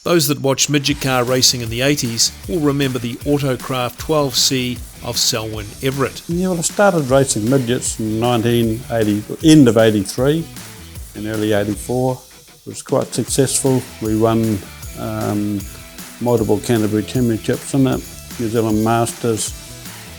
Those that watched midget car racing in the 80s will remember the Autocraft 12C of Selwyn Everett. Yeah, well, I started racing midgets in 1980, end of 83 and early 84. It was quite successful. We won multiple Canterbury Championships in it, New Zealand Masters,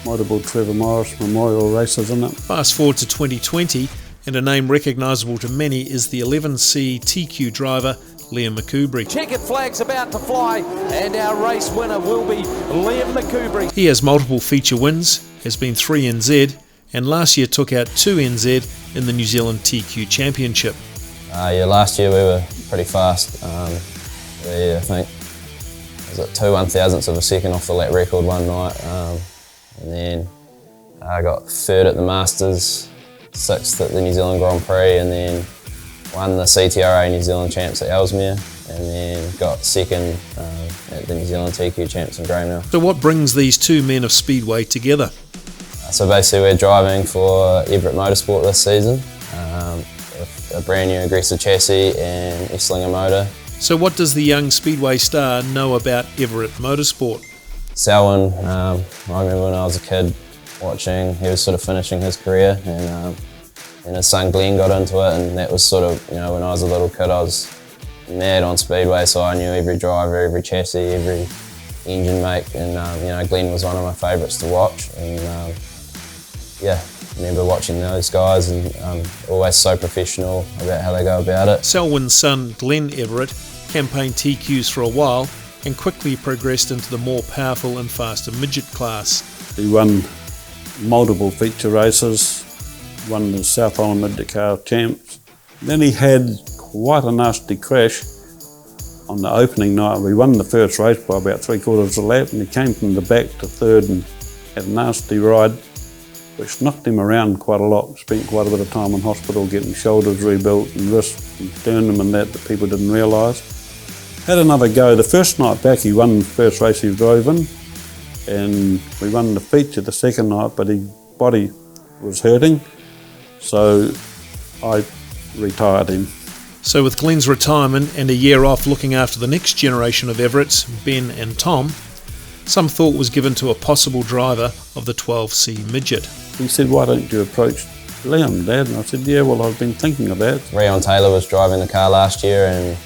multiple Trevor Morris Memorial races in it. Fast forward to 2020, and a name recognisable to many is the 11C TQ driver Liam McCoubry. Checkered flag's about to fly, and our race winner will be Liam McCoubry. He has multiple feature wins, has been 3 NZ, and last year took out 2 NZ in the New Zealand TQ Championship. Last year we were pretty fast. I think it was 2 1,000ths of a second off the lap record one night, and then I got 3rd at the Masters, 6th at the New Zealand Grand Prix, and then won the CTRA New Zealand Champs at Ellesmere, and then got 2nd at the New Zealand TQ Champs in Greymouth. So what brings these two men of Speedway together? So basically we're driving for Everett Motorsport this season, with a brand new aggressive chassis and Esslinger motor. So what does the young Speedway star know about Everett Motorsport? Selwyn, I remember when I was a kid watching, he was sort of finishing his career, and his son Glenn got into it, and that was sort of, when I was a little kid I was mad on Speedway, so I knew every driver, every chassis, every engine make, and Glenn was one of my favourites to watch, and I remember watching those guys, and always so professional about how they go about it. Selwyn's son Glenn Everett campaigned TQs for a while and quickly progressed into the more powerful and faster midget class. He won multiple feature races, won the South Island Midget Car Champs. Then he had quite a nasty crash on the opening night. We won the first race by about 3/4 of a lap, and he came from the back to 3rd and had a nasty ride, which knocked him around quite a lot. Spent quite a bit of time in hospital getting shoulders rebuilt and wrists and sternum and that people didn't realise. Had another go. The first night back he won the first race he drove in, and we won the feature the second night, but his body was hurting, so I retired him. So with Glenn's retirement and a year off looking after the next generation of Everetts, Ben and Tom, some thought was given to a possible driver of the 12C midget. He said, "Why don't you approach Liam, Dad?" And I said, "Yeah, well, I've been thinking of that." Rion Taylor was driving the car last year, and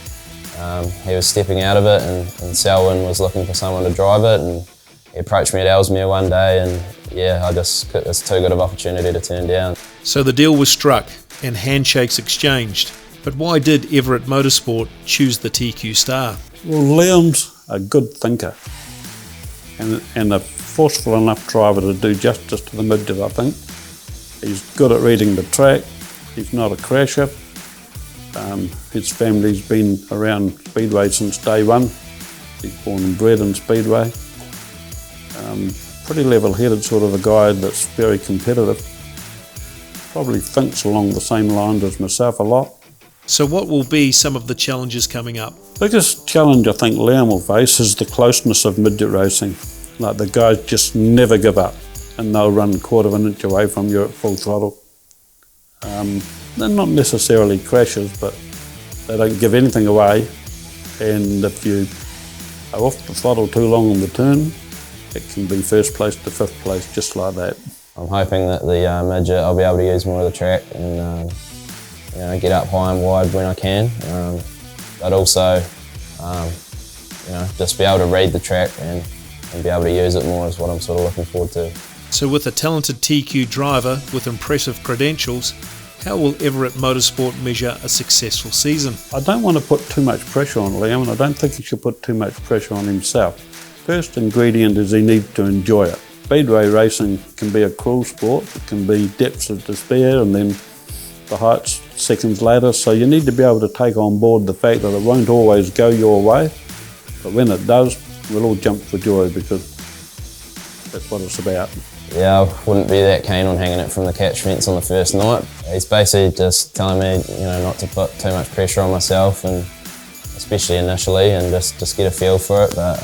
he was stepping out of it, and Selwyn was looking for someone to drive it, and he approached me at Ellesmere one day, and it's too good of an opportunity to turn down. So the deal was struck and handshakes exchanged. But why did Everett Motorsport choose the TQ star? Well, Liam's a good thinker and a forceful enough driver to do justice to the midget, I think. He's good at reading the track, he's not a crasher. His family's been around Speedway since day one. He's born and bred in Speedway. Pretty level-headed sort of a guy that's very competitive. Probably thinks along the same lines as myself a lot. So what will be some of the challenges coming up? Biggest challenge I think Liam will face is the closeness of midget racing. Like, the guys just never give up, and they'll run 1/4 of an inch away from you at full throttle. They're not necessarily crashes, but they don't give anything away, and if you are off the throttle too long on the turn, it can be 1st place to 5th place just like that. I'm hoping that the midget, I'll be able to use more of the track and get up high and wide when I can, but also just be able to read the track and be able to use it more is what I'm sort of looking forward to. So with a talented TQ driver with impressive credentials, how will Everett Motorsport measure a successful season? I don't want to put too much pressure on Liam, and I don't think he should put too much pressure on himself. First ingredient is he needs to enjoy it. Speedway racing can be a cruel sport. It can be depths of despair and then the heights seconds later, so you need to be able to take on board the fact that it won't always go your way, but when it does, we'll all jump for joy because that's what it's about. Yeah, I wouldn't be that keen on hanging it from the catch fence on the first night. He's basically just telling me, not to put too much pressure on myself, and especially initially, and just get a feel for it. But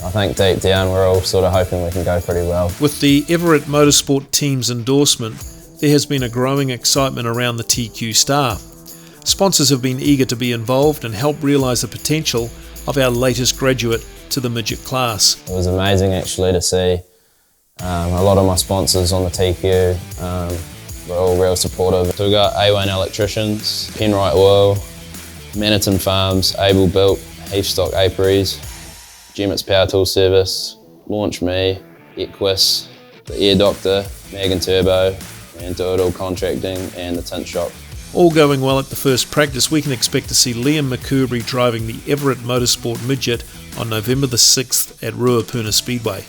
I think deep down we're all sort of hoping we can go pretty well. With the Everett Motorsport team's endorsement, there has been a growing excitement around the TQ star. Sponsors have been eager to be involved and help realise the potential of our latest graduate to the midget class. It was amazing actually to see a lot of my sponsors on the TQ were all real supportive. So we got A1 Electricians, Penrite Oil, Manatee Farms, Able Built, Heathstock Apiaries, Gemmett's Power Tool Service, Launch Me, Equus, the Air Doctor, Mag & Turbo, and Do It All Contracting and the Tint Shop. All going well at the first practice, we can expect to see Liam McCurbury driving the Everett Motorsport midget on November the 6th at Ruapuna Speedway.